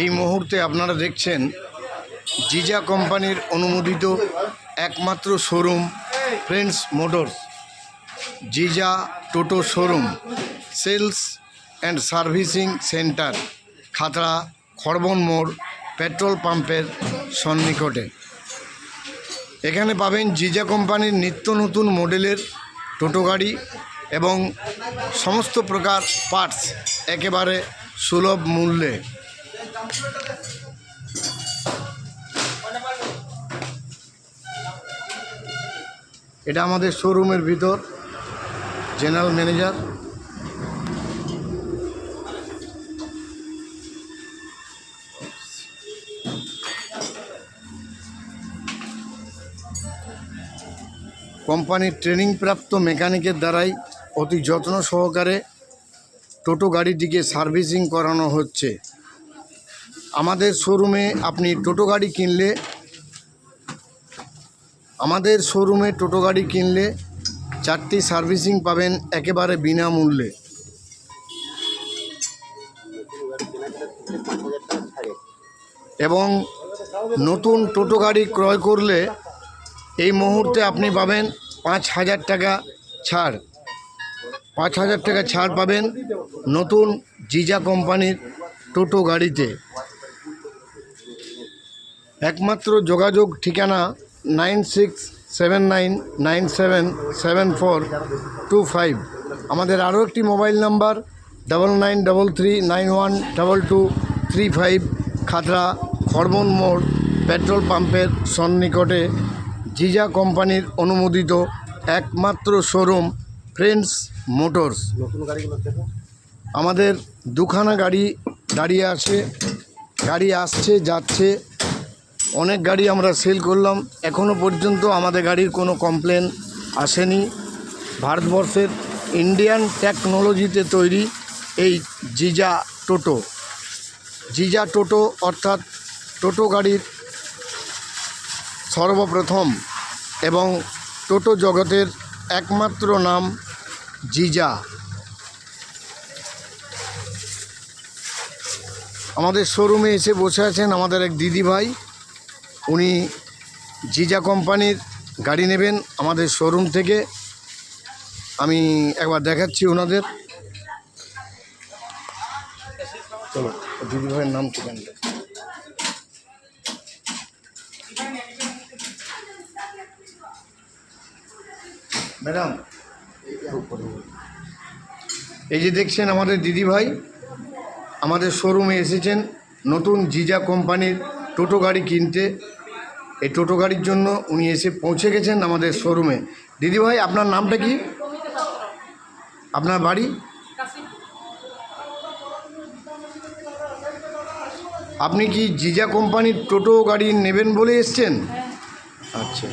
এই মুহূর্তে আপনারা দেখছেন জিজা কোম্পানির অনুমোদিত একমাত্র শোরুম ফ্রেন্ডস মোটরস। জিজা টোটো showroom, sales and servicing centre, Khatra Kharban মোড় পেট্রোল পাম্পের সন্নিকটে। এখানে পাবেন জিজা কোম্পানির নিত্য নতুন মডেলের টোটো গাড়ি এবং সমস্ত প্রকার পার্টস একেবারে সুলভ মূল্যে। এটা আমাদের শোরুমের ভিতর, জেনারেল ম্যানেজার। কোম্পানির ট্রেনিংপ্রাপ্ত মেকানিকের দ্বারাই অতি যত্ন সহকারে টোটো গাড়িটিকে সার্ভিসিং করানো হচ্ছে। আমাদের শোরুমে আপনি টোটো গাড়ি কিনলে, টোটো গাড়ি কিনলে 4টি সার্ভিসিং পাবেন একেবারে বিনামূল্যে। এবং নতুন টোটো গাড়ি ক্রয় করলে এই মুহূর্তে আপনি পাবেন 5,000 টাকা ছাড়। 5,000 টাকা ছাড় পাবেন নতুন জিজা কোম্পানির টোটো গাড়িতে। একমাত্র যোগাযোগ ঠিকানা 9679977425। আমাদের আরও একটি মোবাইল নাম্বার 9933912235, খাতড়া খড়বন মোড় পেট্রোল পাম্পের সন্নিকটে জিজা কোম্পানির অনুমোদিত একমাত্র শোরুম ফ্রেন্ডস মোটরস। আমাদের দুখানা গাড়ি দাঁড়িয়ে আছে, গাড়ি আসছে যাচ্ছে, অনেক গাড়ি আমরা সেল করলাম। এখনও পর্যন্ত আমাদের গাড়ির কোনো কমপ্লেন আসেনি। ভারতবর্ষের ইন্ডিয়ান টেকনোলজিতে তৈরি এই জিজা টোটো। জিজা টোটো অর্থাৎ টোটো গাড়ির সর্বপ্রথম এবং টোটো জগতের একমাত্র নাম জিজা। আমাদের শোরুমে এসে বসে আছেন আমাদের এক দিদিভাই। উনি জিজা কোম্পানির গাড়ি নেবেন আমাদের শোরুম থেকে। আমি একবার দেখাচ্ছি ওনাদের। চলো, দিদিভাইয়ের নাম ঠিকানটা। ম্যাডাম, এই যে দেখছেন আমাদের দিদিভাই আমাদের শোরুমে এসেছেন নতুন জিজা কোম্পানির টোটো গাড়ি কিনতে। এই টোটো গাড়ির জন্য উনি এসে পৌঁছে গেছেন আমাদের শোরুমে। দিদিভাই, আপনার নামটা কি? আপনার বাড়ি? আপনি কি জিজা কোম্পানির টোটো গাড়ি নেবেন বলে এসছেন? আচ্ছা।